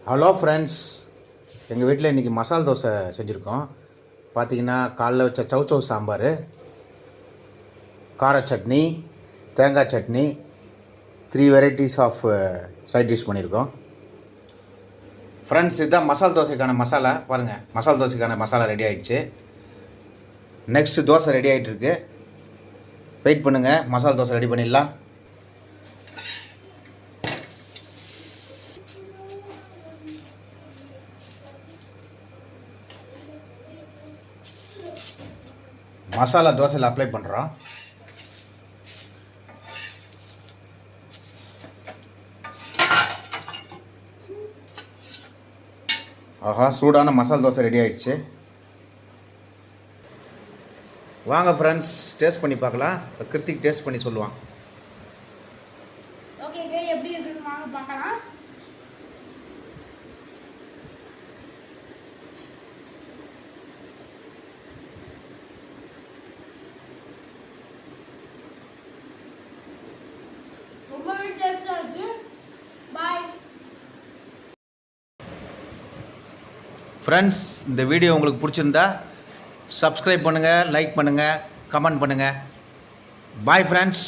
Hello friends, எங்கள் வீட்டில் இன்றைக்கி மசால் தோசை செஞ்சுருக்கோம். பார்த்தீங்கன்னா காலைல வச்ச சௌ சாம்பார், கார சட்னி, தேங்காய் chutney, 3 varieties of side dish பண்ணியிருக்கோம். ஃப்ரெண்ட்ஸ், இதுதான் மசால் தோசைக்கான மசாலா. பாருங்கள், மசால் தோசைக்கான மசாலா ரெடி ஆகிடுச்சு. நெக்ஸ்ட்டு தோசை ரெடி ஆகிட்டுருக்கு. வெயிட் பண்ணுங்கள், மசால் தோசை ரெடி பண்ணிடலாம். மசாலா தோசையில் அப்ளை பண்ணுறோம். ஆஹா, சூடான மசாலா தோசை ரெடி ஆயிடுச்சு. வாங்க ஃப்ரெண்ட்ஸ், டேஸ்ட் பண்ணி பார்க்கலாம். கிருத்திக் டேஸ்ட் பண்ணி சொல்லுவான். ஓகே, எப்படி இருக்குன்னு வாங்க பார்க்கலாம். ரொம்பவே டேஸ்டா இருக்கு. பாய் ஃப்ரெண்ட்ஸ், இந்த வீடியோ உங்களுக்கு பிடிச்சிருந்தா சப்ஸ்கிரைப் பண்ணுங்கள், லைக் பண்ணுங்கள், கமெண்ட் பண்ணுங்கள். Bye friends.